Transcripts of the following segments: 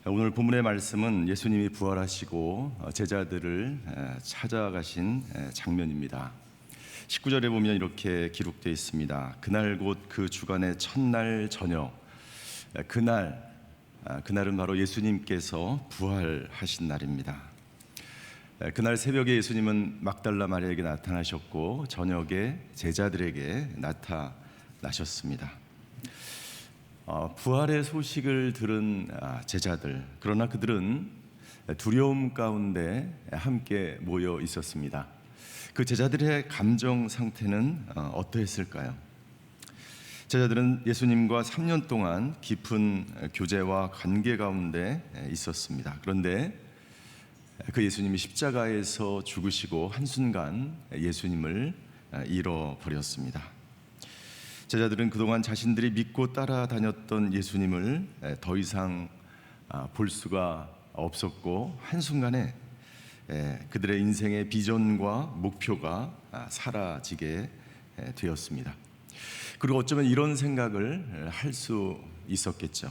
오늘 본문의 말씀은 예수님이 부활하시고 제자들을 찾아가신 장면입니다. 19절에 보면 이렇게 기록되어 있습니다. 그날 곧 그 주간의 첫날 저녁, 그날은 바로 예수님께서 부활하신 날입니다. 그날 새벽에 예수님은 막달라 마리아에게 나타나셨고 저녁에 제자들에게 나타나셨습니다. 부활의 소식을 들은 제자들, 그러나 그들은 두려움 가운데 함께 모여 있었습니다. 그 제자들의 감정 상태는 어떠했을까요? 제자들은 예수님과 3년 동안 깊은 교제와 관계 가운데 있었습니다. 그런데 그 예수님이 십자가에서 죽으시고 한순간 예수님을 잃어버렸습니다. 제자들은 그동안 자신들이 믿고 따라다녔던 예수님을 더 이상 볼 수가 없었고 한순간에 그들의 인생의 비전과 목표가 사라지게 되었습니다. 그리고 어쩌면 이런 생각을 할 수 있었겠죠.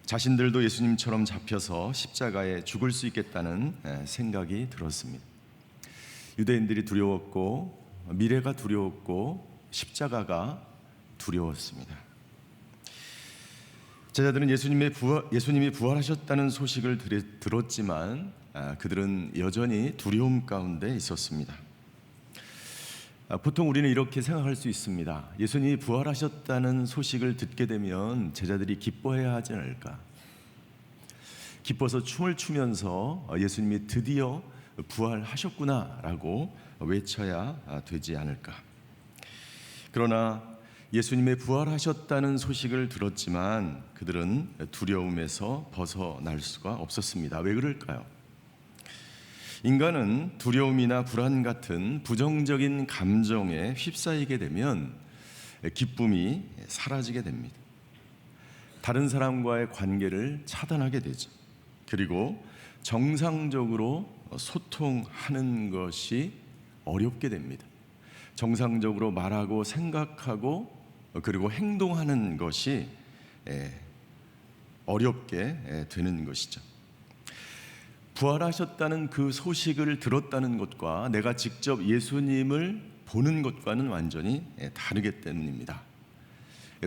자신들도 예수님처럼 잡혀서 십자가에 죽을 수 있겠다는 생각이 들었습니다. 유대인들이 두려웠고 미래가 두려웠고 십자가가 두려웠습니다. 제자들은 예수님이 부활하셨다는 소식을 들었지만 그들은 여전히 두려움 가운데 있었습니다. 보통 우리는 이렇게 생각할 수 있습니다. 예수님이 부활하셨다는 소식을 듣게 되면 제자들이 기뻐해야 하지 않을까? 기뻐서 춤을 추면서 예수님이 드디어 부활하셨구나라고 외쳐야 되지 않을까? 그러나 예수님의 부활하셨다는 소식을 들었지만 그들은 두려움에서 벗어날 수가 없었습니다. 왜 그럴까요? 인간은 두려움이나 불안 같은 부정적인 감정에 휩싸이게 되면 기쁨이 사라지게 됩니다. 다른 사람과의 관계를 차단하게 되죠. 그리고 정상적으로 소통하는 것이 어렵게 됩니다. 정상적으로 말하고 생각하고 그리고 행동하는 것이 어렵게 되는 것이죠. 부활하셨다는 그 소식을 들었다는 것과 내가 직접 예수님을 보는 것과는 완전히 다르기 때문입니다.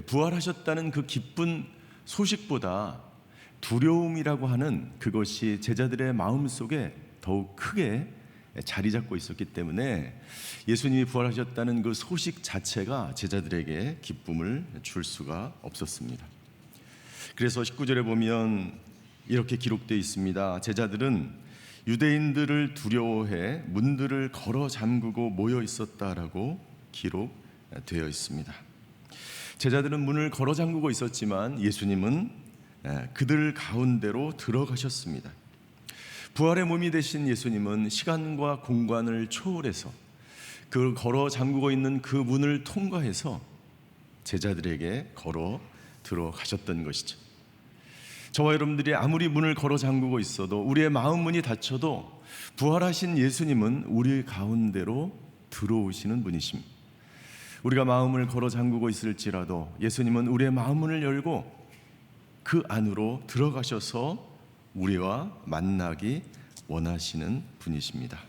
부활하셨다는 그 기쁜 소식보다 두려움이라고 하는 그것이 제자들의 마음속에 더욱 크게 자리 잡고 있었기 때문에 예수님이 부활하셨다는 그 소식 자체가 제자들에게 기쁨을 줄 수가 없었습니다. 그래서 19절에 보면 이렇게 기록되어 있습니다. 제자들은 유대인들을 두려워해 문들을 걸어 잠그고 모여 있었다라고 기록되어 있습니다. 제자들은 문을 걸어 잠그고 있었지만 예수님은 그들 가운데로 들어가셨습니다. 부활의 몸이 되신 예수님은 시간과 공간을 초월해서 그 걸어 잠그고 있는 그 문을 통과해서 제자들에게 걸어 들어가셨던 것이죠. 저와 여러분들이 아무리 문을 걸어 잠그고 있어도 우리의 마음 문이 닫혀도 부활하신 예수님은 우리 가운데로 들어오시는 분이십니다. 우리가 마음을 걸어 잠그고 있을지라도 예수님은 우리의 마음 문을 열고 그 안으로 들어가셔서 우리와 만나기 원하시는 분이십니다.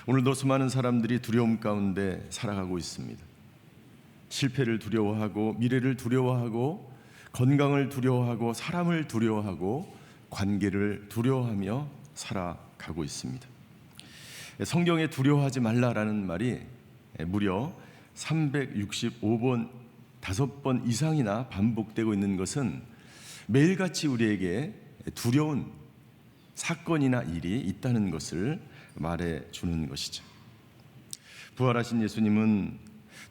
오늘도 수많은 사람들이 두려움 가운데 살아가고 있습니다. 실패를 두려워하고 미래를 두려워하고 건강을 두려워하고 사람을 두려워하고 관계를 두려워하며 살아가고 있습니다. 성경에 두려워하지 말라라는 말이 무려 365번 5번 이상이나 반복되고 있는 것은 매일같이 우리에게 두려운 사건이나 일이 있다는 것을 말해주는 것이죠. 부활하신 예수님은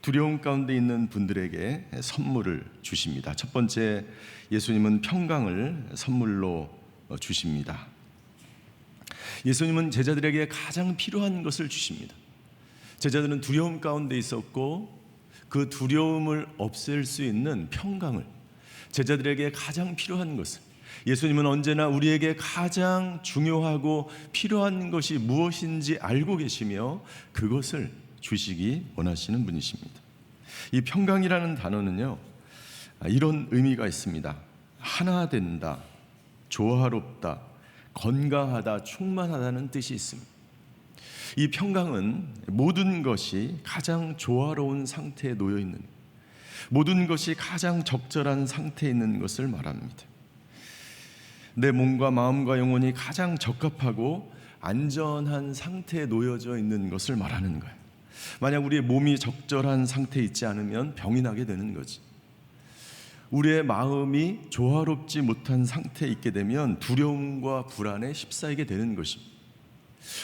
두려움 가운데 있는 분들에게 선물을 주십니다. 첫 번째, 예수님은 평강을 선물로 주십니다. 예수님은 제자들에게 가장 필요한 것을 주십니다. 제자들은 두려움 가운데 있었고 그 두려움을 없앨 수 있는 평강을, 제자들에게 가장 필요한 것을, 예수님은 언제나 우리에게 가장 중요하고 필요한 것이 무엇인지 알고 계시며 그것을 주시기 원하시는 분이십니다. 이 평강이라는 단어는요, 이런 의미가 있습니다. 하나 된다, 조화롭다, 건강하다, 충만하다는 뜻이 있습니다. 이 평강은 모든 것이 가장 조화로운 상태에 놓여 있는, 모든 것이 가장 적절한 상태에 있는 것을 말합니다. 내 몸과 마음과 영혼이 가장 적합하고 안전한 상태에 놓여져 있는 것을 말하는 거예요. 만약 우리의 몸이 적절한 상태에 있지 않으면 병이 나게 되는 거지. 우리의 마음이 조화롭지 못한 상태에 있게 되면 두려움과 불안에 휩싸이게 되는 것입니다.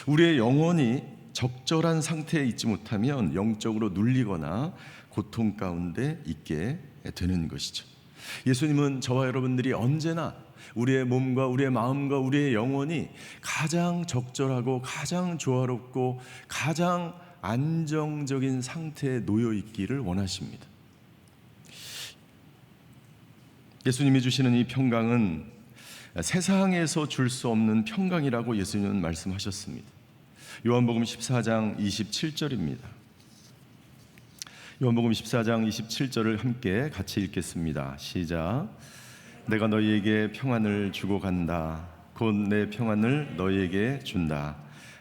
우리의 영혼이 적절한 상태에 있지 못하면 영적으로 눌리거나 고통 가운데 있게 되는 것이죠. 예수님은 저와 여러분들이 언제나 우리의 몸과 우리의 마음과 우리의 영혼이 가장 적절하고 가장 조화롭고 가장 안정적인 상태에 놓여 있기를 원하십니다. 예수님이 주시는 이 평강은 세상에서 줄 수 없는 평강이라고 예수님은 말씀하셨습니다. 요한복음 14장 27절입니다. 요한복음 14장 27절을 함께 같이 읽겠습니다. 시작. 내가 너희에게 평안을 주고 간다. 곧 내 평안을 너희에게 준다.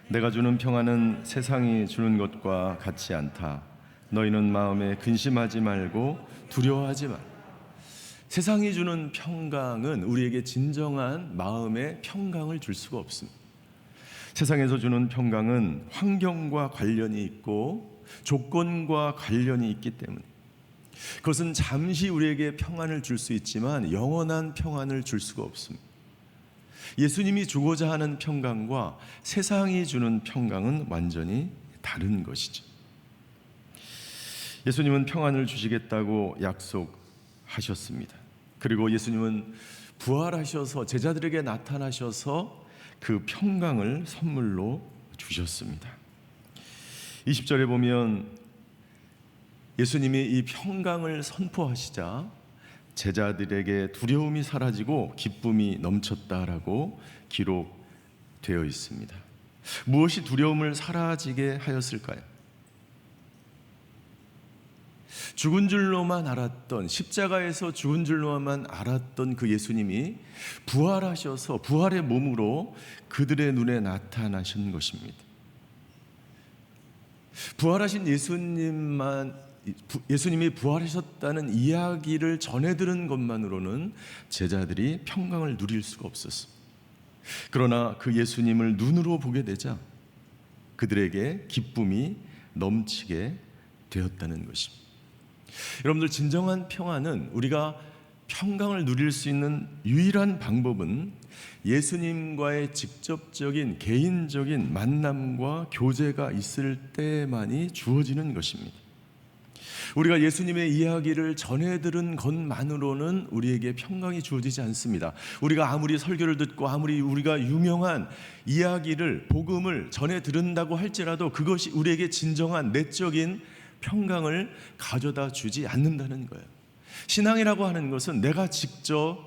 내가 주는 평안은 세상이 주는 것과 같지 않다. 너희는 마음에 근심하지 말고 두려워하지 마. 세상이 주는 평강은 우리에게 진정한 마음의 평강을 줄 수가 없습니다. 세상에서 주는 평강은 환경과 관련이 있고 조건과 관련이 있기 때문에 그것은 잠시 우리에게 평안을 줄 수 있지만 영원한 평안을 줄 수가 없습니다. 예수님이 주고자 하는 평강과 세상이 주는 평강은 완전히 다른 것이죠. 예수님은 평안을 주시겠다고 약속하셨습니다. 그리고 예수님은 부활하셔서 제자들에게 나타나셔서 그 평강을 선물로 주셨습니다. 20절에 보면 예수님이 이 평강을 선포하시자 제자들에게 두려움이 사라지고 기쁨이 넘쳤다라고 기록되어 있습니다. 무엇이 두려움을 사라지게 하였을까요? 죽은 줄로만 알았던, 십자가에서 죽은 줄로만 알았던 그 예수님이 부활하셔서 부활의 몸으로 그들의 눈에 나타나신 것입니다. 부활하신 예수님이 부활하셨다는 이야기를 전해 들은 것만으로는 제자들이 평강을 누릴 수가 없었습니다. 그러나 그 예수님을 눈으로 보게 되자 그들에게 기쁨이 넘치게 되었다는 것입니다. 여러분들, 진정한 평안은, 우리가 평강을 누릴 수 있는 유일한 방법은 예수님과의 직접적인 개인적인 만남과 교제가 있을 때만이 주어지는 것입니다. 우리가 예수님의 이야기를 전해 들은 것만으로는 우리에게 평강이 주어지지 않습니다. 우리가 아무리 설교를 듣고 아무리 우리가 유명한 이야기를, 복음을 전해 들은다고 할지라도 그것이 우리에게 진정한 내적인 평강을 가져다 주지 않는다는 거예요. 신앙이라고 하는 것은 내가 직접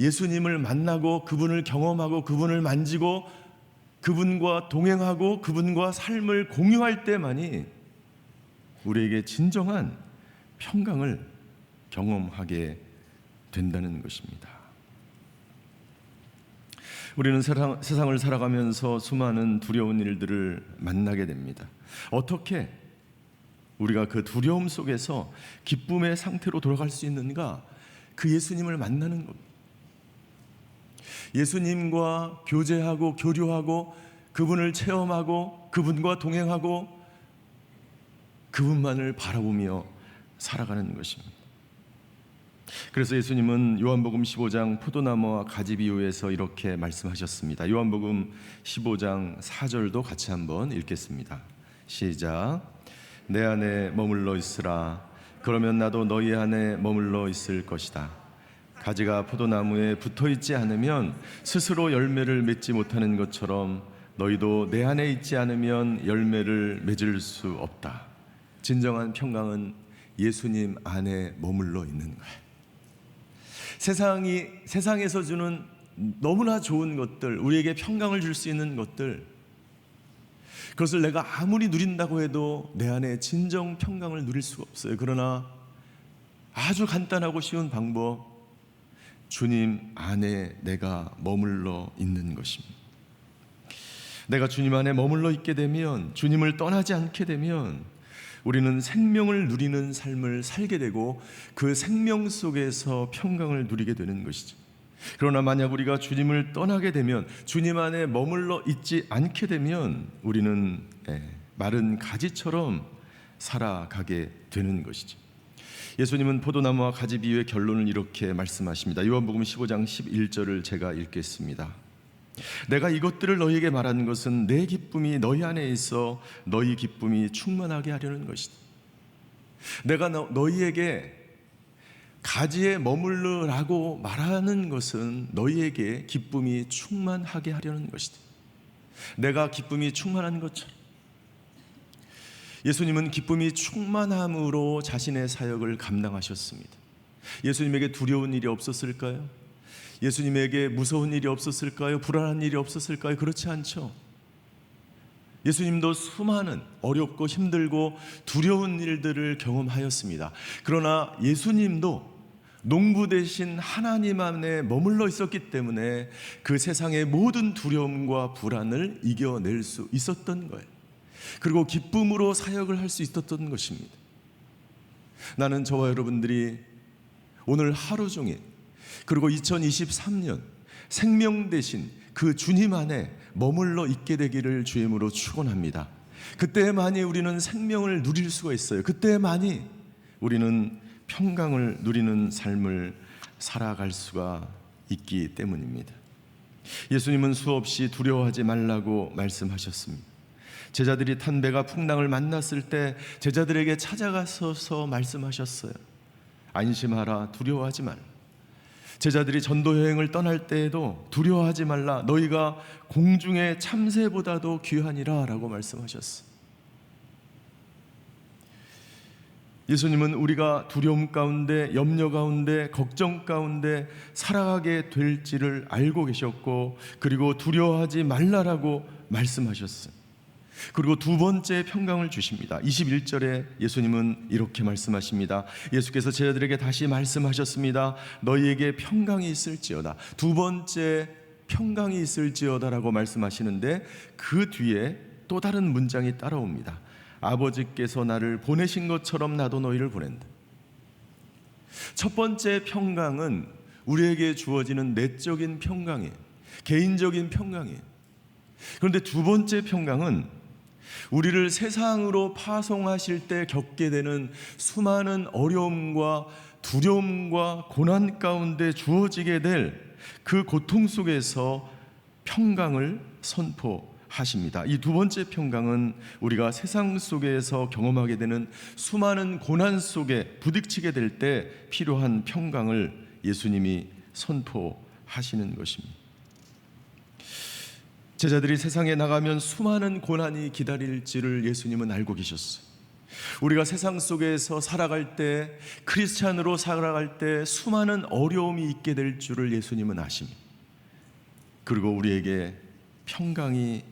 예수님을 만나고 그분을 경험하고 그분을 만지고 그분과 동행하고 그분과 삶을 공유할 때만이 우리에게 진정한 평강을 경험하게 된다는 것입니다. 우리는 세상을 살아가면서 수많은 두려운 일들을 만나게 됩니다. 어떻게 우리가 그 두려움 속에서 기쁨의 상태로 돌아갈 수 있는가? 그 예수님을 만나는 겁니다. 예수님과 교제하고 교류하고 그분을 체험하고 그분과 동행하고 그분만을 바라보며 살아가는 것입니다. 그래서 예수님은 요한복음 15장 포도나무와 가지 비유에서 이렇게 말씀하셨습니다. 요한복음 15장 4절도 같이 한번 읽겠습니다. 시작. 내 안에 머물러 있으라. 그러면 나도 너희 안에 머물러 있을 것이다. 가지가 포도나무에 붙어있지 않으면 스스로 열매를 맺지 못하는 것처럼 너희도 내 안에 있지 않으면 열매를 맺을 수 없다. 진정한 평강은 예수님 안에 머물러 있는 거예요. 세상에서 주는 너무나 좋은 것들, 우리에게 평강을 줄 수 있는 것들, 그것을 내가 아무리 누린다고 해도 내 안에 진정 평강을 누릴 수가 없어요. 그러나 아주 간단하고 쉬운 방법, 주님 안에 내가 머물러 있는 것입니다. 내가 주님 안에 머물러 있게 되면, 주님을 떠나지 않게 되면 우리는 생명을 누리는 삶을 살게 되고 그 생명 속에서 평강을 누리게 되는 것이죠. 그러나 만약 우리가 주님을 떠나게 되면, 주님 안에 머물러 있지 않게 되면 우리는 마른 가지처럼 살아가게 되는 것이죠. 예수님은 포도나무와 가지 비유의 결론을 이렇게 말씀하십니다. 요한복음 15장 11절을 제가 읽겠습니다. 내가 이것들을 너희에게 말하는 것은 내 기쁨이 너희 안에 있어 너희 기쁨이 충만하게 하려는 것이다. 내가 너희에게 가지에 머물르라고 말하는 것은 너희에게 기쁨이 충만하게 하려는 것이다. 내가 기쁨이 충만한 것처럼 예수님은 기쁨이 충만함으로 자신의 사역을 감당하셨습니다. 예수님에게 두려운 일이 없었을까요? 예수님에게 무서운 일이 없었을까요? 불안한 일이 없었을까요? 그렇지 않죠. 예수님도 수많은 어렵고 힘들고 두려운 일들을 경험하였습니다. 그러나 예수님도 농부 되신 하나님 안에 머물러 있었기 때문에 그 세상의 모든 두려움과 불안을 이겨낼 수 있었던 거예요. 그리고 기쁨으로 사역을 할 수 있었던 것입니다. 나는 저와 여러분들이 오늘 하루 종일, 그리고 2023년 생명 되신 그 주님 안에 머물러 있게 되기를 주임으로 축원합니다. 그때만이 우리는 생명을 누릴 수가 있어요. 그때만이 우리는 평강을 누리는 삶을 살아갈 수가 있기 때문입니다. 예수님은 수없이 두려워하지 말라고 말씀하셨습니다. 제자들이 탄 배가 풍랑을 만났을 때 제자들에게 찾아가셔서 말씀하셨어요. 안심하라, 두려워하지 말라. 제자들이 전도 여행을 떠날 때에도 두려워하지 말라, 너희가 공중의 참새보다도 귀하니라 라고 말씀하셨어요. 예수님은 우리가 두려움 가운데, 염려 가운데, 걱정 가운데 살아가게 될지를 알고 계셨고, 그리고 두려워하지 말라라고 말씀하셨어요. 그리고 두 번째 평강을 주십니다. 21절에 예수님은 이렇게 말씀하십니다. 예수께서 제자들에게 다시 말씀하셨습니다. 너희에게 평강이 있을지어다. 두 번째 평강이 있을지어다 라고 말씀하시는데, 그 뒤에 또 다른 문장이 따라옵니다. 아버지께서 나를 보내신 것처럼 나도 너희를 보낸다. 첫 번째 평강은 우리에게 주어지는 내적인 평강이에요. 개인적인 평강이에요. 그런데 두 번째 평강은 우리를 세상으로 파송하실 때 겪게 되는 수많은 어려움과 두려움과 고난 가운데 주어지게 될 그 고통 속에서 평강을 선포하십니다. 이 두 번째 평강은 우리가 세상 속에서 경험하게 되는 수많은 고난 속에 부딪히게 될 때 필요한 평강을 예수님이 선포하시는 것입니다. 제자들이 세상에 나가면 수많은 고난이 기다릴지를 예수님은 알고 계셨어요. 우리가 세상 속에서 살아갈 때, 크리스찬으로 살아갈 때 수많은 어려움이 있게 될 줄을 예수님은 아십니다. 그리고 우리에게 평강이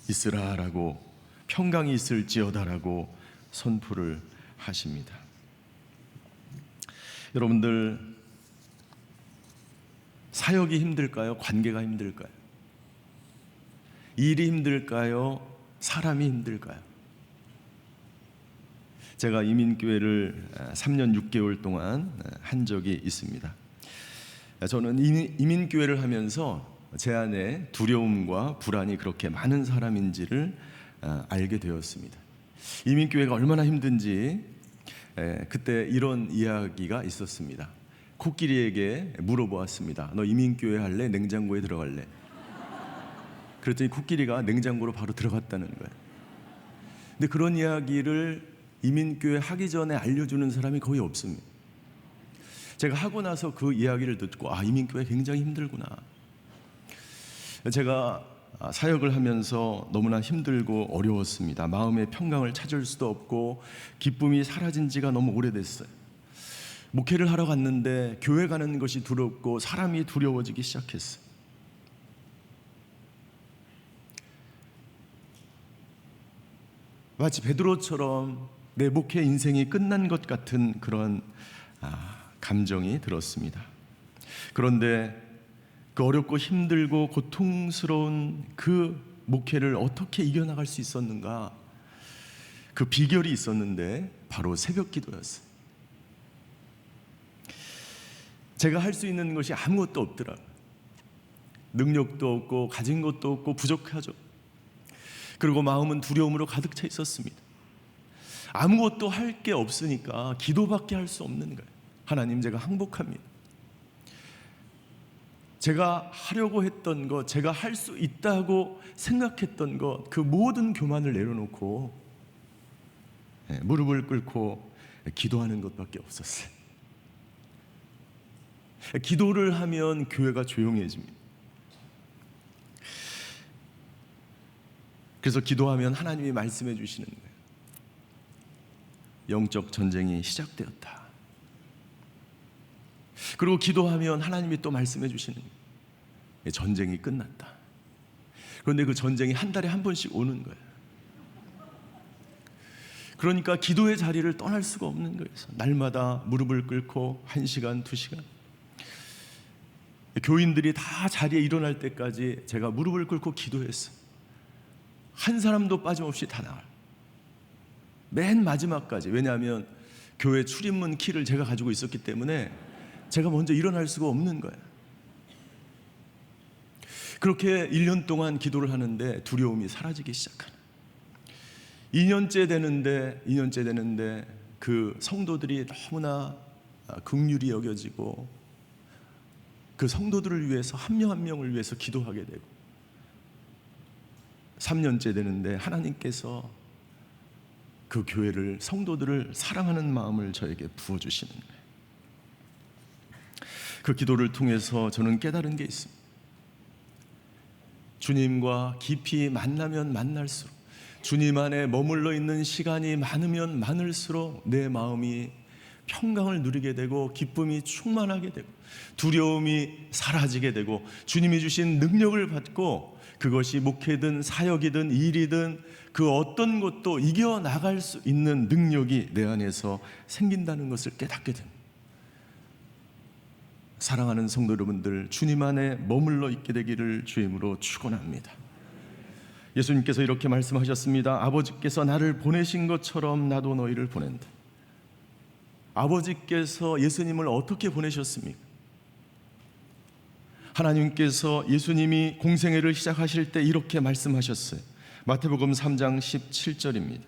있으라라고, 평강이 있을지어다라고 선포를 하십니다. 여러분들, 사역이 힘들까요? 관계가 힘들까요? 일이 힘들까요? 사람이 힘들까요? 제가 이민교회를 3년 6개월 동안 한 적이 있습니다. 저는 이민교회를 하면서 제 안에 두려움과 불안이 그렇게 많은 사람인지를 알게 되었습니다. 이민교회가 얼마나 힘든지 그때 이런 이야기가 있었습니다. 코끼리에게 물어보았습니다. 너 이민교회 할래? 냉장고에 들어갈래? 그랬더니 코끼리가 냉장고로 바로 들어갔다는 거예요. 근데 그런 이야기를 이민교회 하기 전에 알려주는 사람이 거의 없습니다. 제가 하고 나서 그 이야기를 듣고, 이민교회 굉장히 힘들구나. 제가 사역을 하면서 너무나 힘들고 어려웠습니다. 마음의 평강을 찾을 수도 없고 기쁨이 사라진 지가 너무 오래됐어요. 목회를 하러 갔는데 교회 가는 것이 두렵고 사람이 두려워지기 시작했어요. 마치 베드로처럼 내 목회 인생이 끝난 것 같은 그런 감정이 들었습니다. 그런데 그 어렵고 힘들고 고통스러운 그 목회를 어떻게 이겨나갈 수 있었는가? 그 비결이 있었는데 바로 새벽 기도였어요. 제가 할 수 있는 것이 아무것도 없더라고요. 능력도 없고 가진 것도 없고 부족하죠. 그리고 마음은 두려움으로 가득 차 있었습니다. 아무것도 할 게 없으니까 기도밖에 할 수 없는 거예요. 하나님, 제가 항복합니다. 제가 하려고 했던 것, 제가 할 수 있다고 생각했던 것, 그 모든 교만을 내려놓고 무릎을 꿇고 기도하는 것밖에 없었어요. 기도를 하면 교회가 조용해집니다. 그래서 기도하면 하나님이 말씀해 주시는 거예요. 영적 전쟁이 시작되었다. 그리고 기도하면 하나님이 또 말씀해 주시는 거예요. 전쟁이 끝났다. 그런데 그 전쟁이 한 달에 한 번씩 오는 거예요. 그러니까 기도의 자리를 떠날 수가 없는 거예요. 날마다 무릎을 꿇고 1시간, 2시간. 교인들이 다 자리에 일어날 때까지 제가 무릎을 꿇고 기도했어요. 한 사람도 빠짐없이 다 나와요. 맨 마지막까지. 왜냐하면 교회 출입문 키를 제가 가지고 있었기 때문에 제가 먼저 일어날 수가 없는 거예요. 그렇게 1년 동안 기도를 하는데 두려움이 사라지기 시작하는. 2년째 되는데 그 성도들이 너무나 긍휼히 여겨지고 그 성도들을 위해서 한 명 한 명을 위해서 기도하게 되고 3년째 되는데 하나님께서 그 교회를, 성도들을 사랑하는 마음을 저에게 부어주시는 거예요. 그 기도를 통해서 저는 깨달은 게 있습니다. 주님과 깊이 만나면 만날수록, 주님 안에 머물러 있는 시간이 많으면 많을수록 내 마음이 평강을 누리게 되고 기쁨이 충만하게 되고 두려움이 사라지게 되고 주님이 주신 능력을 받고 그것이 목회든 사역이든 일이든 그 어떤 것도 이겨나갈 수 있는 능력이 내 안에서 생긴다는 것을 깨닫게 됩니다. 사랑하는 성도 여러분들, 주님 안에 머물러 있게 되기를 주임으로 축원합니다. 예수님께서 이렇게 말씀하셨습니다. 아버지께서 나를 보내신 것처럼 나도 너희를 보낸다. 아버지께서 예수님을 어떻게 보내셨습니까? 하나님께서 예수님이 공생애를 시작하실 때 이렇게 말씀하셨어요. 마태복음 3장 17절입니다.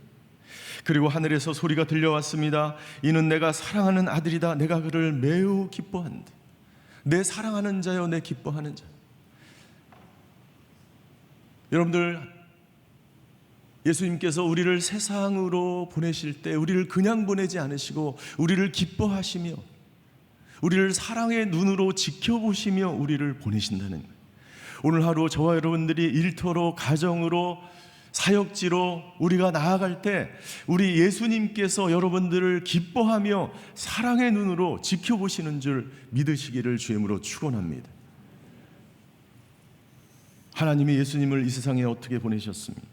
그리고 하늘에서 소리가 들려왔습니다. 이는 내가 사랑하는 아들이다. 내가 그를 매우 기뻐한다. 내 사랑하는 자요, 내 기뻐하는 자. 여러분들, 예수님께서 우리를 세상으로 보내실 때 우리를 그냥 보내지 않으시고 우리를 기뻐하시며 우리를 사랑의 눈으로 지켜보시며 우리를 보내신다는 거예요. 오늘 하루 저와 여러분들이 일터로, 가정으로, 사역지로 우리가 나아갈 때 우리 예수님께서 여러분들을 기뻐하며 사랑의 눈으로 지켜보시는 줄 믿으시기를 주임으로 축원합니다. 하나님이 예수님을 이 세상에 어떻게 보내셨습니까?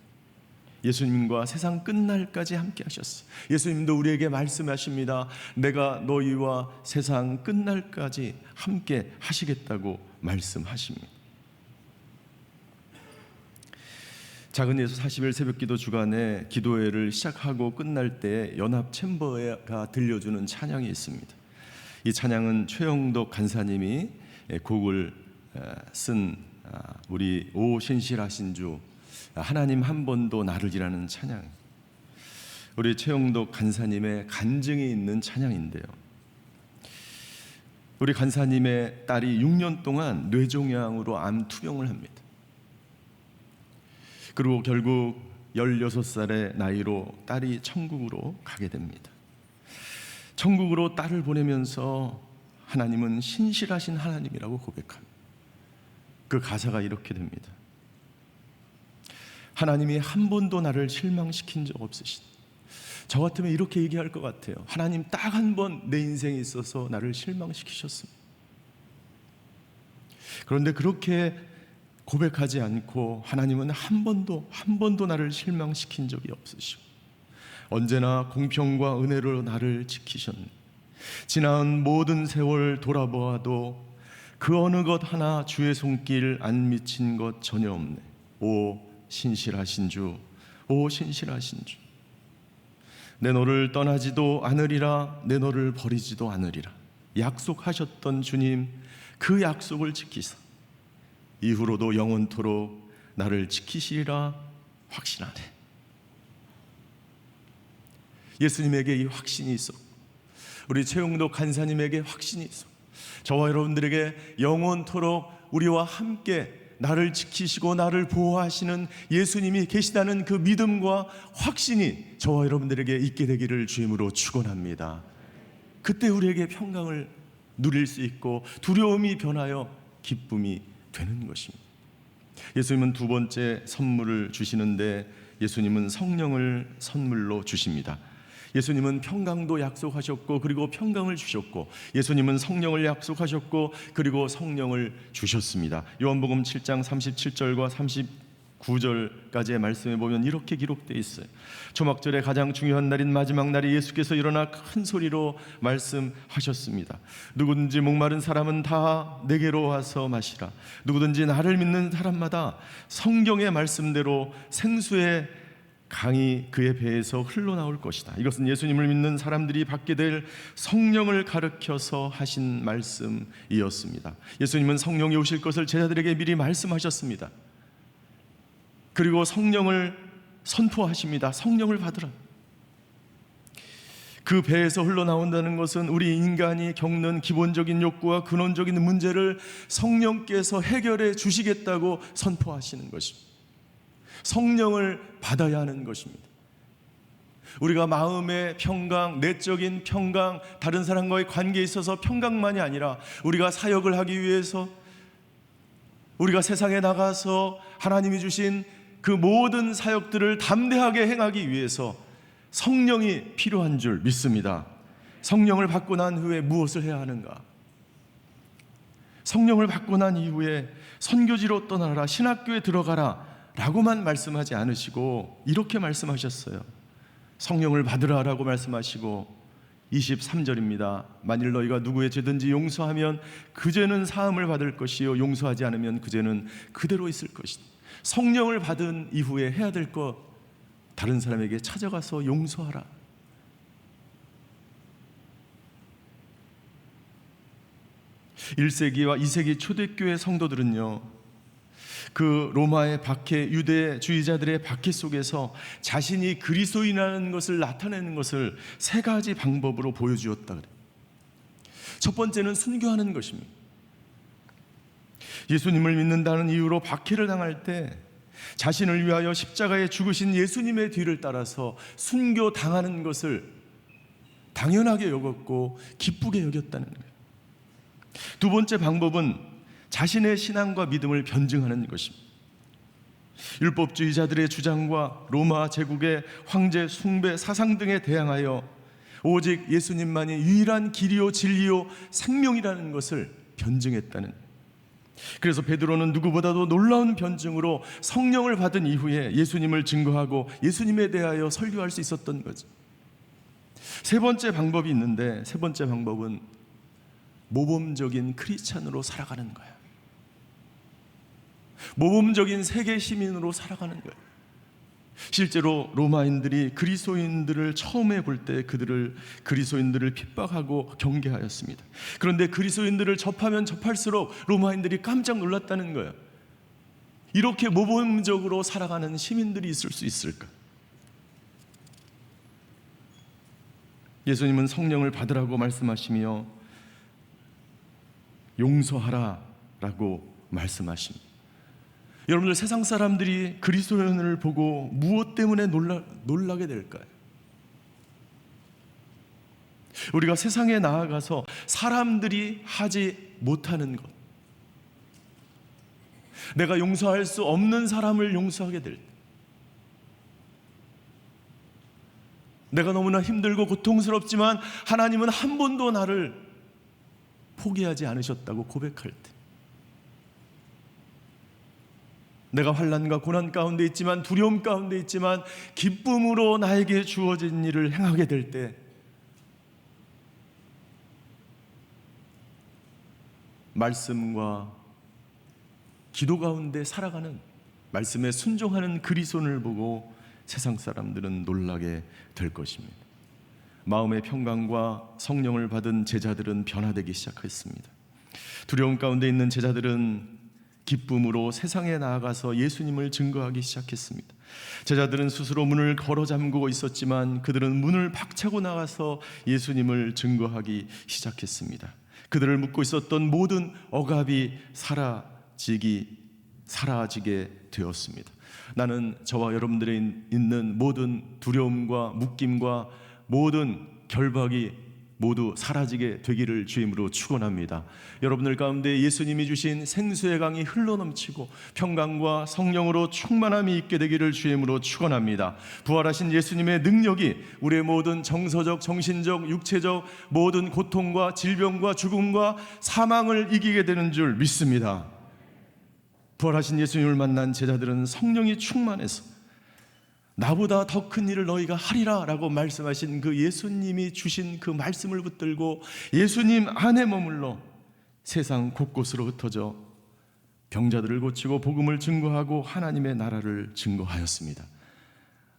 예수님과 세상 끝날까지 함께 하셨어요. 예수님도 우리에게 말씀하십니다. 내가 너희와 세상 끝날까지 함께 하시겠다고 말씀하십니다. 작은 예수 40일 새벽기도 주간에 기도회를 시작하고 끝날 때 연합 챔버가 들려주는 찬양이 있습니다. 이 찬양은 최영덕 간사님이 곡을 쓴 우리 오 신실하신 주 하나님 한 번도 나를이라는 찬양, 우리 최영덕 간사님의 간증이 있는 찬양인데요. 우리 간사님의 딸이 6년 동안 뇌종양으로 암 투병을 합니다. 그리고 결국 16살의 나이로 딸이 천국으로 가게 됩니다. 천국으로 딸을 보내면서 하나님은 신실하신 하나님이라고 고백합니다. 그 가사가 이렇게 됩니다. 하나님이 한 번도 나를 실망시킨 적 없으신. 저 같으면 이렇게 얘기할 것 같아요. 하나님 딱 한 번 내 인생에 있어서 나를 실망시키셨습니다. 그런데 그렇게 고백하지 않고 하나님은 한 번도 나를 실망시킨 적이 없으시고 언제나 공평과 은혜로 나를 지키셨네. 지난 모든 세월 돌아보아도 그 어느 것 하나 주의 손길 안 미친 것 전혀 없네. 오 신실하신 주, 오 신실하신 주. 내 너를 떠나지도 않으리라, 내 너를 버리지도 않으리라 약속하셨던 주님, 그 약속을 지키사 이후로도 영원토록 나를 지키시리라 확신하네. 예수님에게 이 확신이 있어. 우리 최용도 간사님에게 확신이 있어. 저와 여러분들에게 영원토록 우리와 함께 나를 지키시고 나를 보호하시는 예수님이 계시다는 그 믿음과 확신이 저와 여러분들에게 있게 되기를 주임으로 축원합니다. 그때 우리에게 평강을 누릴 수 있고 두려움이 변하여 기쁨이 되는 것입니다. 예수님은 두 번째 선물을 주시는데 예수님은 성령을 선물로 주십니다. 예수님은 평강도 약속하셨고 그리고 평강을 주셨고, 예수님은 성령을 약속하셨고 그리고 성령을 주셨습니다. 요한복음 7장 37절과 39절까지의 말씀에 보면 이렇게 기록되어 있어요. 초막절의 가장 중요한 날인 마지막 날에 예수께서 일어나 큰 소리로 말씀하셨습니다. 누구든지 목마른 사람은 다 내게로 와서 마시라. 누구든지 나를 믿는 사람마다 성경의 말씀대로 생수의 강이 그의 배에서 흘러나올 것이다. 이것은 예수님을 믿는 사람들이 받게 될 성령을 가르쳐서 하신 말씀이었습니다. 예수님은 성령이 오실 것을 제자들에게 미리 말씀하셨습니다. 그리고 성령을 선포하십니다. 성령을 받으라. 그 배에서 흘러나온다는 것은 우리 인간이 겪는 기본적인 욕구와 근원적인 문제를 성령께서 해결해 주시겠다고 선포하시는 것입니다. 성령을 받아야 하는 것입니다. 우리가 마음의 평강, 내적인 평강, 다른 사람과의 관계에 있어서 평강만이 아니라 우리가 사역을 하기 위해서, 우리가 세상에 나가서 하나님이 주신 그 모든 사역들을 담대하게 행하기 위해서 성령이 필요한 줄 믿습니다. 성령을 받고 난 후에 무엇을 해야 하는가? 성령을 받고 난 이후에 선교지로 떠나라, 신학교에 들어가라 라고만 말씀하지 않으시고 이렇게 말씀하셨어요. 성령을 받으라라고 말씀하시고 23절입니다. 만일 너희가 누구의 죄든지 용서하면 그 죄는 사함을 받을 것이요 용서하지 않으면 그 죄는 그대로 있을 것이다. 성령을 받은 이후에 해야 될 것, 다른 사람에게 찾아가서 용서하라. (1세기와 2세기) 초대교회 성도들은요, 그 로마의 박해, 유대주의자들의 박해 속에서 자신이 그리스도인이라는 것을 나타내는 것을 세 가지 방법으로 보여주었다 그래요. 첫 번째는 순교하는 것입니다. 예수님을 믿는다는 이유로 박해를 당할 때 자신을 위하여 십자가에 죽으신 예수님의 뒤를 따라서 순교당하는 것을 당연하게 여겼고 기쁘게 여겼다는 거예요. 두 번째 방법은 자신의 신앙과 믿음을 변증하는 것입니다. 율법주의자들의 주장과 로마 제국의 황제 숭배 사상 등에 대항하여 오직 예수님만이 유일한 길이요 진리요 생명이라는 것을 변증했다는. 그래서 베드로는 누구보다도 놀라운 변증으로 성령을 받은 이후에 예수님을 증거하고 예수님에 대하여 설교할 수 있었던 거죠. 세 번째 방법이 있는데, 세 번째 방법은 모범적인 크리스찬으로 살아가는 거예요. 모범적인 세계 시민으로 살아가는 거예요. 실제로 로마인들이 그리스도인들을 처음에 볼 때 그리스도인들을 핍박하고 경계하였습니다. 그런데 그리스도인들을 접하면 접할수록 로마인들이 깜짝 놀랐다는 거예요. 이렇게 모범적으로 살아가는 시민들이 있을 수 있을까? 예수님은 성령을 받으라고 말씀하시며 용서하라 라고 말씀하십니다. 여러분들, 세상 사람들이 그리스도인을 보고 무엇 때문에 놀라게 될까요? 우리가 세상에 나아가서 사람들이 하지 못하는 것, 내가 용서할 수 없는 사람을 용서하게 될 때, 내가 너무나 힘들고 고통스럽지만 하나님은 한 번도 나를 포기하지 않으셨다고 고백할 때, 내가 환난과 고난 가운데 있지만, 두려움 가운데 있지만 기쁨으로 나에게 주어진 일을 행하게 될 때, 말씀과 기도 가운데 살아가는, 말씀에 순종하는 그리스도를 보고 세상 사람들은 놀라게 될 것입니다. 마음의 평강과 성령을 받은 제자들은 변화되기 시작했습니다. 두려움 가운데 있는 제자들은 기쁨으로 세상에 나아가서 예수님을 증거하기 시작했습니다. 제자들은 스스로 문을 걸어 잠그고 있었지만 그들은 문을 박차고 나가서 예수님을 증거하기 시작했습니다. 그들을 묶고 있었던 모든 억압이 사라지게 되었습니다. 나는 저와 여러분들이 있는 모든 두려움과 묶임과 모든 결박이 모두 사라지게 되기를 주임으로 축원합니다. 여러분들 가운데 예수님이 주신 생수의 강이 흘러넘치고 평강과 성령으로 충만함이 있게 되기를 주임으로 축원합니다. 부활하신 예수님의 능력이 우리의 모든 정서적, 정신적, 육체적 모든 고통과 질병과 죽음과 사망을 이기게 되는 줄 믿습니다. 부활하신 예수님을 만난 제자들은 성령이 충만해서 나보다 더 큰 일을 너희가 하리라 라고 말씀하신 그 예수님이 주신 그 말씀을 붙들고 예수님 안에 머물러 세상 곳곳으로 흩어져 병자들을 고치고 복음을 증거하고 하나님의 나라를 증거하였습니다.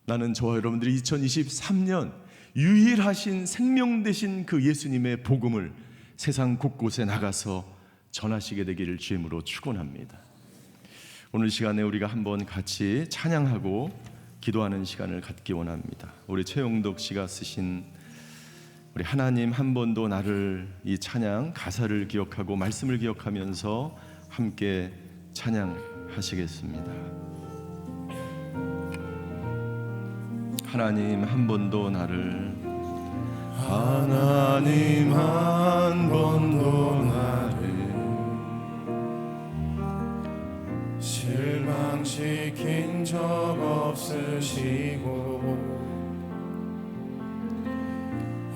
나는 저와 여러분들이 2023년 유일하신 생명 되신 그 예수님의 복음을 세상 곳곳에 나가서 전하시게 되기를 주임으로 축원합니다. 오늘 시간에 우리가 한번 같이 찬양하고 기도하는 시간을 갖기 원합니다. 우리 최용덕 씨가 쓰신 우리 하나님 한 번도 나를, 이 찬양 가사를 기억하고 말씀을 기억하면서 함께 찬양하시겠습니다. 하나님 한 번도 나를, 하나님 한 번도 나를 실망시킨 적 없으시고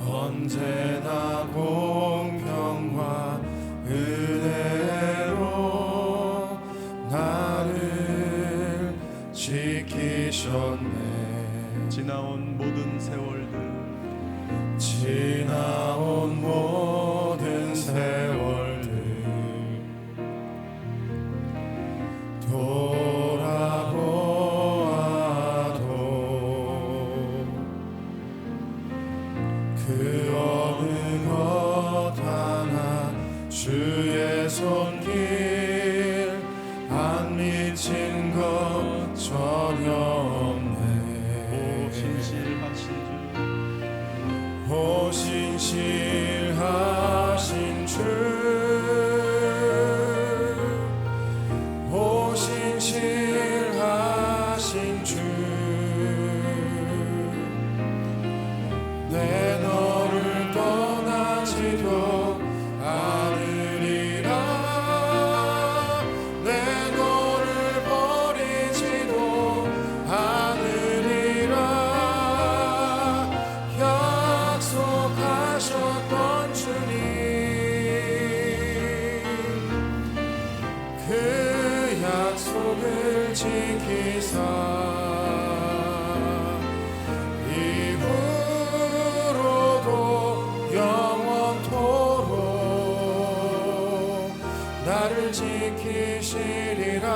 언제나 공평과 은혜로 나를 지키셨네. 지나온 모든 세월들 돌아보아도 그 어느 것 하나 주의 손길 안 미친 것 전혀 없네. 오 신실하신 주, 내 너를 떠나지도 않으리라. 내 너를 버리지도 않으리라. 약속하셨던 주님, 그 약속을 지키사 나를 지키시리라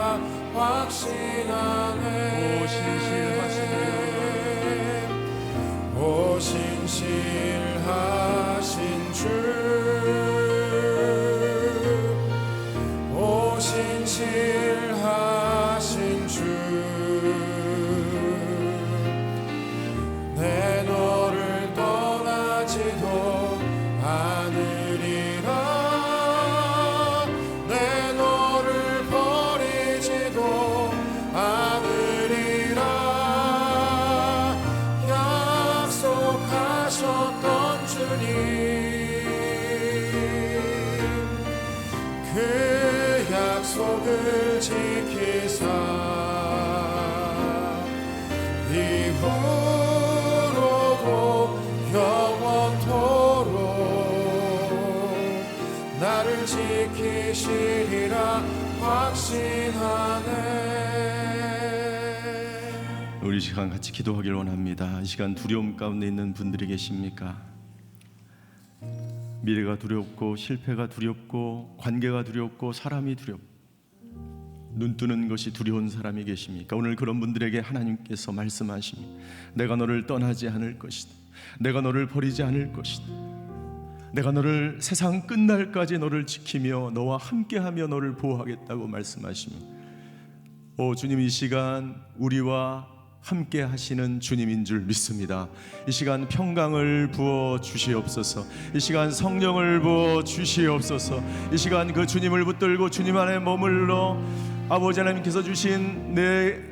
확신하네. 오 신실하신 주, 오 신실하신 주, 내 너를 떠나지도 않으리라. 그 약속을 지키사 이후로도 영원토록 나를 지키시리라 확신하네. 우리 시간 같이 기도하길 원합니다. 이 시간 두려움 가운데 있는 분들이 계십니까? 미래가 두렵고 실패가 두렵고 관계가 두렵고 사람이 두렵고 눈 뜨는 것이 두려운 사람이 계십니까? 오늘 그런 분들에게 하나님께서 말씀하십니다. 내가 너를 떠나지 않을 것이다. 내가 너를 버리지 않을 것이다. 내가 너를 세상 끝날까지 너를 지키며 너와 함께하며 너를 보호하겠다고 말씀하십니다. 오 주님, 이 시간 우리와 함께 하시는 주님인 줄 믿습니다. 이 시간 평강을 부어 주시옵소서. 이 시간 성령을 부어 주시옵소서. 이 시간 그 주님을 붙들고 주님 안에 머물러 아버지 하나님께서 주신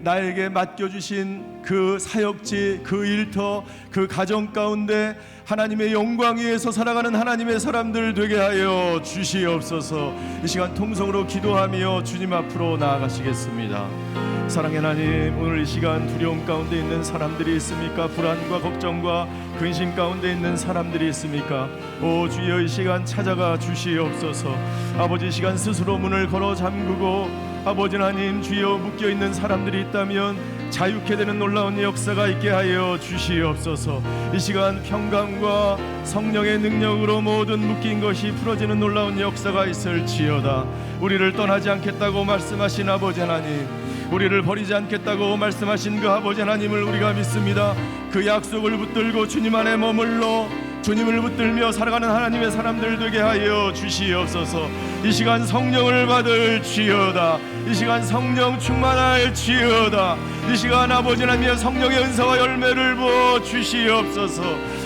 나에게 맡겨주신 그 사역지, 그 일터, 그 가정 가운데 하나님의 영광 위에서 살아가는 하나님의 사람들 되게 하여 주시옵소서. 이 시간 통성으로 기도하며 주님 앞으로 나아가시겠습니다. 사랑의 하나님, 오늘 이 시간 두려움 가운데 있는 사람들이 있습니까? 불안과 걱정과 근심 가운데 있는 사람들이 있습니까? 오 주여, 이 시간 찾아가 주시옵소서. 아버지, 이 시간 스스로 문을 걸어 잠그고 아버지 하나님, 주여 묶여있는 사람들이 있다면 자유케 되는 놀라운 역사가 있게 하여 주시옵소서. 이 시간 평강과 성령의 능력으로 모든 묶인 것이 풀어지는 놀라운 역사가 있을지어다. 우리를 떠나지 않겠다고 말씀하신 아버지 하나님, 우리를 버리지 않겠다고 말씀하신 그 아버지 하나님을 우리가 믿습니다. 그 약속을 붙들고 주님 안에 머물러 주님을 붙들며 살아가는 하나님의 사람들 되게 하여 주시옵소서. 이 시간 성령을 받을지어다. 이 시간 성령 충만할지어다. 이 시간 아버지 하나님의 성령의 은사와 열매를 부어 주시옵소서.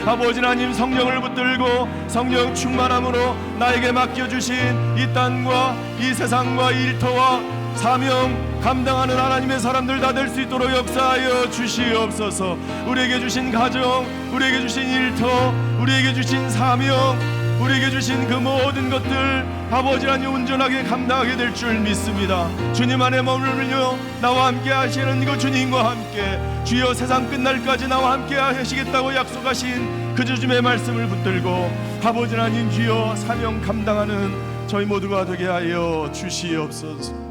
아버지 하나님, 성령을 붙들고 성령 충만함으로 나에게 맡겨주신 이 땅과 이 세상과 이 일터와 사명 감당하는 하나님의 사람들 다 될 수 있도록 역사하여 주시옵소서. 우리에게 주신 가정, 우리에게 주신 일터, 우리에게 주신 사명, 우리에게 주신 그 모든 것들 아버지 하나님 온전하게 감당하게 될 줄 믿습니다. 주님 안에 머물며 나와 함께 하시는 그 주님과 함께 주여 세상 끝날까지 나와 함께 하시겠다고 약속하신 그 주님의 말씀을 붙들고 아버지 하나님, 주여 사명 감당하는 저희 모두가 되게 하여 주시옵소서.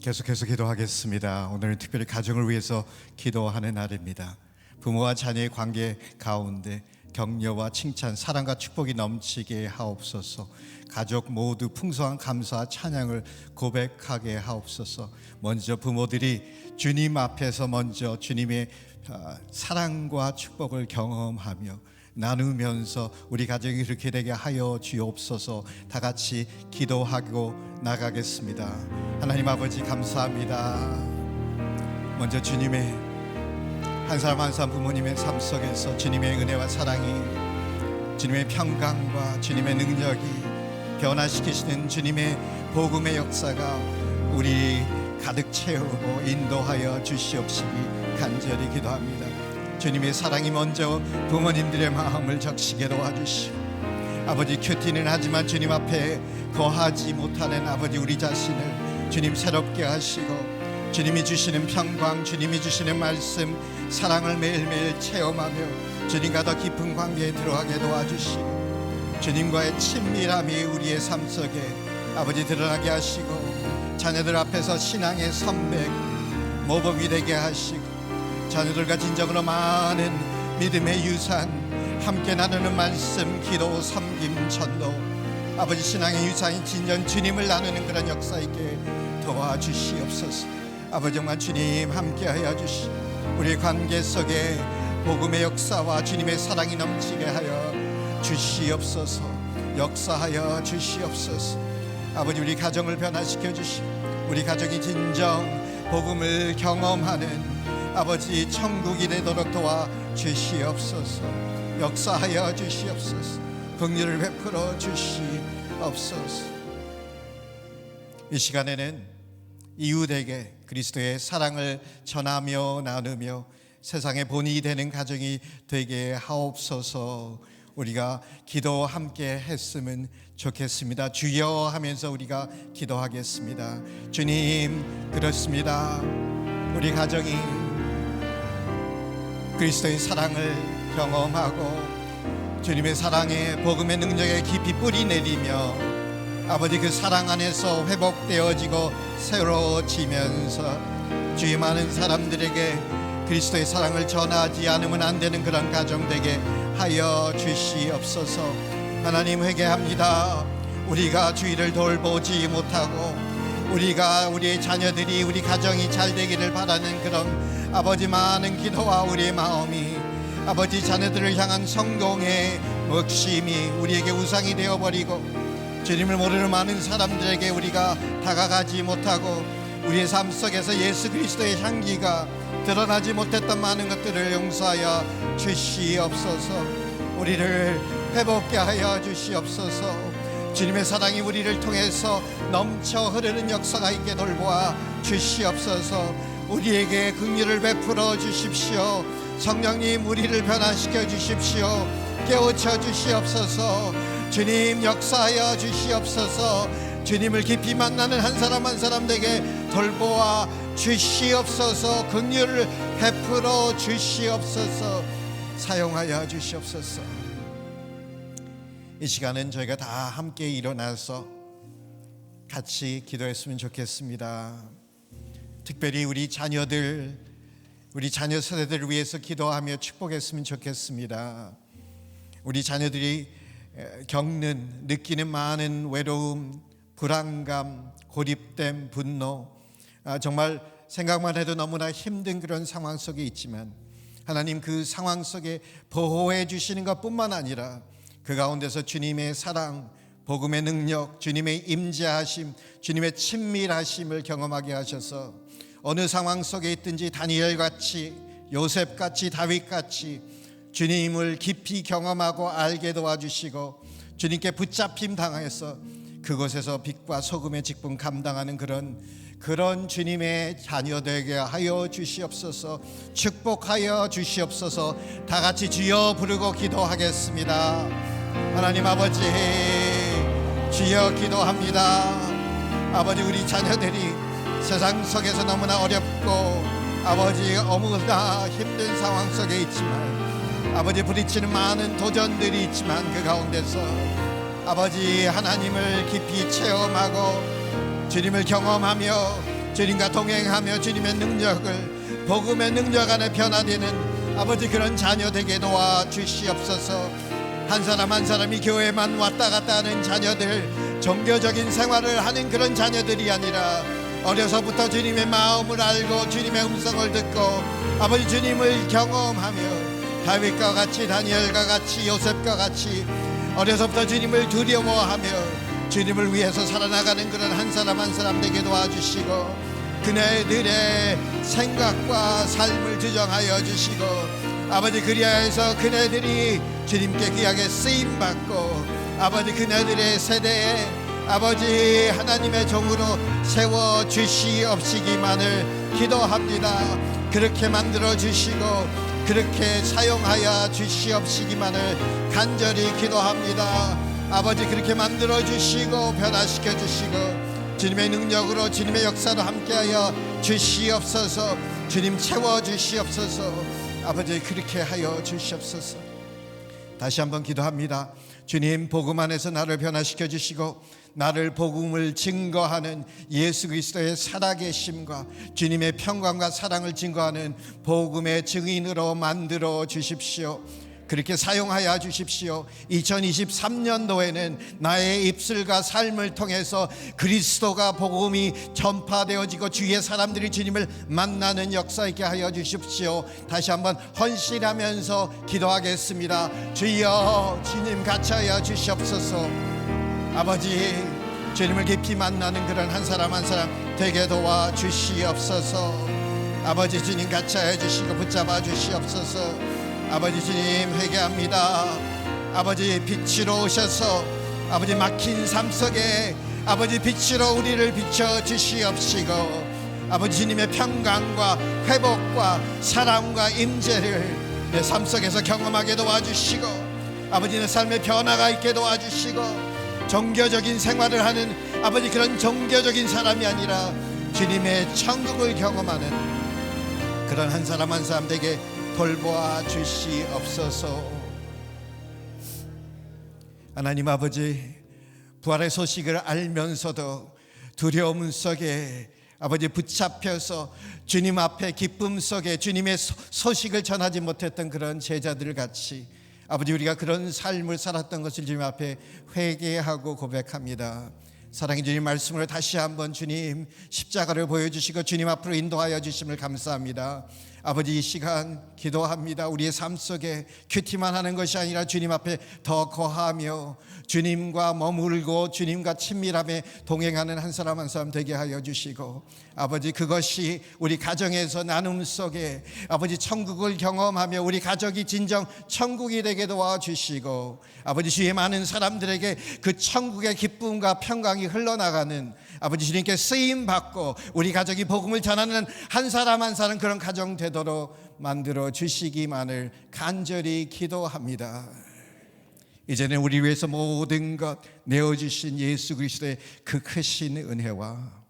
계속해서 기도하겠습니다. 오늘은 특별히 가정을 위해서 기도하는 날입니다. 부모와 자녀의 관계 가운데 격려와 칭찬, 사랑과 축복이 넘치게 하옵소서. 가족 모두 풍성한 감사와 찬양을 고백하게 하옵소서. 먼저 부모들이 주님 앞에서 먼저 주님의 사랑과 축복을 경험하며 나누면서 우리 가정이 그렇게 되게 하여 주옵소서. 다 같이 기도하고 나가겠습니다. 하나님 아버지, 감사합니다. 먼저 주님의 한 사람 한 사람 부모님의 삶 속에서 주님의 은혜와 사랑이, 주님의 평강과 주님의 능력이 변화시키시는 주님의 복음의 역사가 우리 가득 채우고 인도하여 주시옵시기 간절히 기도합니다. 주님의 사랑이 먼저 부모님들의 마음을 적시게 도와주시고, 아버지 큐티는 하지만 주님 앞에 거하지 못하는 아버지 우리 자신을 주님 새롭게 하시고, 주님이 주시는 평강, 주님이 주시는 말씀, 사랑을 매일매일 체험하며 주님과 더 깊은 관계에 들어가게 도와주시고, 주님과의 친밀함이 우리의 삶 속에 아버지 드러나게 하시고, 자녀들 앞에서 신앙의 선백 모범이 되게 하시고, 자녀들과 진정으로 많은 믿음의 유산, 함께 나누는 말씀, 기도, 섬김, 전도, 아버지 신앙의 유산인 진정 주님을 나누는 그런 역사 있게 도와주시옵소서. 아버지 정말 주님 함께하여 주시고, 우리 관계 속에 복음의 역사와 주님의 사랑이 넘치게 하여 주시옵소서. 역사하여 주시옵소서. 아버지 우리 가정을 변화시켜 주시고, 우리 가정이 진정 복음을 경험하는 아버지 천국이 되도록 도와 주시옵소서. 역사하여 주시옵소서. 긍휼을 베풀어 주시옵소서. 이 시간에는 이웃에게 그리스도의 사랑을 전하며 나누며 세상의 본이 되는 가정이 되게 하옵소서. 우리가 기도 함께 했으면 좋겠습니다. 주여 하면서 우리가 기도하겠습니다. 주님, 그렇습니다. 우리 가정이 그리스도의 사랑을 경험하고 주님의 사랑에 복음의 능력에 깊이 뿌리 내리며 아버지 그 사랑 안에서 회복되어지고 새로워지면서 주의 많은 사람들에게 그리스도의 사랑을 전하지 않으면 안 되는 그런 가정 되게 하여 주시옵소서. 하나님, 회개합니다. 우리가 주의를 돌보지 못하고 우리의 자녀들이, 우리 가정이 잘 되기를 바라는 그런 아버지 많은 기도와 우리의 마음이 아버지 자녀들을 향한 성공의 먹심이 우리에게 우상이 되어버리고 주님을 모르는 많은 사람들에게 우리가 다가가지 못하고 우리의 삶 속에서 예수 그리스도의 향기가 드러나지 못했던 많은 것들을 용서하여 주시옵소서. 우리를 회복케 하여 주시옵소서. 주님의 사랑이 우리를 통해서 넘쳐 흐르는 역사가 있게 돌보아 주시옵소서. 우리에게 긍휼을 베풀어 주십시오. 성령님, 우리를 변화시켜 주십시오. 깨우쳐 주시옵소서. 주님, 역사하여 주시옵소서. 주님을 깊이 만나는 한 사람 한 사람 되게 돌보아 주시옵소서. 긍휼을 베풀어 주시옵소서. 사용하여 주시옵소서. 이 시간은 저희가 다 함께 일어나서 같이 기도했으면 좋겠습니다. 특별히 우리 자녀들, 우리 자녀 세대들을 위해서 기도하며 축복했으면 좋겠습니다. 우리 자녀들이 느끼는 많은 외로움, 불안감, 고립됨, 분노, 정말 생각만 해도 너무나 힘든 그런 상황 속에 있지만 하나님, 그 상황 속에 보호해 주시는 것뿐만 아니라 그 가운데서 주님의 사랑, 복음의 능력, 주님의 임재하심, 주님의 친밀하심을 경험하게 하셔서 어느 상황 속에 있든지 다니엘같이, 요셉같이, 다윗같이 주님을 깊이 경험하고 알게 도와주시고 주님께 붙잡힘 당해서 그곳에서 빛과 소금의 직분 감당하는 그런 주님의 자녀 되게 하여 주시옵소서. 축복하여 주시옵소서. 다 같이 주여 부르고 기도하겠습니다. 하나님 아버지, 주여 기도합니다. 아버지, 우리 자녀들이 세상 속에서 너무나 어렵고 아버지 너무나 힘든 상황 속에 있지만 아버지 부딪히는 많은 도전들이 있지만 그 가운데서 아버지 하나님을 깊이 체험하고 주님을 경험하며 주님과 동행하며 주님의 능력을, 복음의 능력 안에 변화되는 아버지 그런 자녀 되게 도와주시옵소서. 한 사람 한 사람이 교회만 왔다 갔다 하는 자녀들, 종교적인 생활을 하는 그런 자녀들이 아니라 어려서부터 주님의 마음을 알고 주님의 음성을 듣고 아버지 주님을 경험하며 다윗과 같이, 다니엘과 같이, 요셉과 같이 어려서부터 주님을 두려워하며 주님을 위해서 살아나가는 그런 한 사람 한 사람 되게 도와주시고 그네들의 생각과 삶을 주정하여 주시고 아버지 그리하여서 그네들이 주님께 귀하게 쓰임받고 아버지 그네들의 세대에 아버지 하나님의 종으로 세워주시옵시기만을 기도합니다. 그렇게 만들어 주시고 그렇게 사용하여 주시옵시기만을 간절히 기도합니다. 아버지 그렇게 만들어 주시고 변화시켜 주시고 주님의 능력으로 주님의 역사로 함께하여 주시옵소서. 주님 채워 주시옵소서. 아버지 그렇게 하여 주시옵소서. 다시 한번 기도합니다. 주님, 복음 안에서 나를 변화시켜 주시고 나를 복음을 증거하는 예수 그리스도의 살아계심과 주님의 평강과 사랑을 증거하는 복음의 증인으로 만들어 주십시오. 그렇게 사용하여 주십시오. 2023년도에는 나의 입술과 삶을 통해서 그리스도가 복음이 전파되어지고 주위의 사람들이 주님을 만나는 역사 있게 하여 주십시오. 다시 한번 헌신하면서 기도하겠습니다. 주여, 주님 같이 하여 주시옵소서. 아버지, 주님을 깊이 만나는 그런 한 사람 한 사람 되게 도와 주시옵소서. 아버지 주님 같이 하여 주시고 붙잡아 주시옵소서. 아버지 주님 회개합니다. 아버지 빛으로 오셔서 아버지 막힌 삶 속에 아버지 빛으로 우리를 비춰 주시옵시고 아버지 주님의 평강과 회복과 사랑과 임재를 내 삶 속에서 경험하게 도와주시고 아버지 내 삶의 변화가 있게 도와주시고 종교적인 생활을 하는 아버지 그런 종교적인 사람이 아니라 주님의 천국을 경험하는 그런 한 사람 한 사람 되게 돌보아 주시옵소서. 하나님 아버지, 부활의 소식을 알면서도 두려움 속에 아버지 붙잡혀서 주님 앞에 기쁨 속에 주님의 소식을 전하지 못했던 그런 제자들 같이 아버지 우리가 그런 삶을 살았던 것을 주님 앞에 회개하고 고백합니다. 사랑의 주님 말씀을 다시 한번 주님 십자가를 보여주시고 주님 앞으로 인도하여 주심을 감사합니다. 아버지 이 시간 기도합니다. 우리의 삶 속에 큐티만 하는 것이 아니라 주님 앞에 더 거하며 주님과 머물고 주님과 친밀함에 동행하는 한 사람 한 사람 되게 하여 주시고 아버지 그것이 우리 가정에서 나눔 속에 아버지 천국을 경험하며 우리 가족이 진정 천국이 되게 도와주시고 아버지 주의 많은 사람들에게 그 천국의 기쁨과 평강이 흘러나가는 아버지 주님께 쓰임받고 우리 가족이 복음을 전하는 한 사람 한 사람 그런 가정 되도록 만들어 주시기만을 간절히 기도합니다. 이제는 우리 위해서 모든 것 내어주신 예수 그리스도의 그 크신 은혜와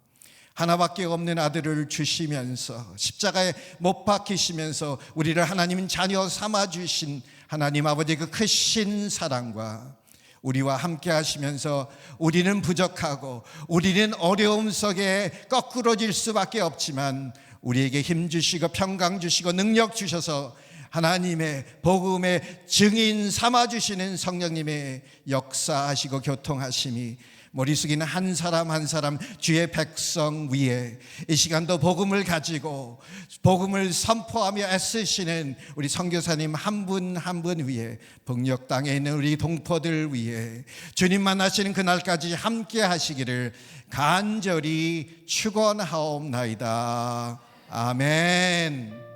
하나밖에 없는 아들을 주시면서 십자가에 못 박히시면서 우리를 하나님 자녀 삼아주신 하나님 아버지 그 크신 사랑과 우리와 함께 하시면서 우리는 부족하고 우리는 어려움 속에 거꾸러질 수밖에 없지만 우리에게 힘 주시고 평강 주시고 능력 주셔서 하나님의 복음의 증인 삼아주시는 성령님의 역사하시고 교통하심이 머리 숙이는 한 사람 한 사람 주의 백성 위에 이 시간도 복음을 가지고 복음을 선포하며 애쓰시는 우리 선교사님 한 분 한 분 위에 북녘 땅에 있는 우리 동포들 위에 주님 만나시는 그날까지 함께 하시기를 간절히 축원하옵나이다. 아멘.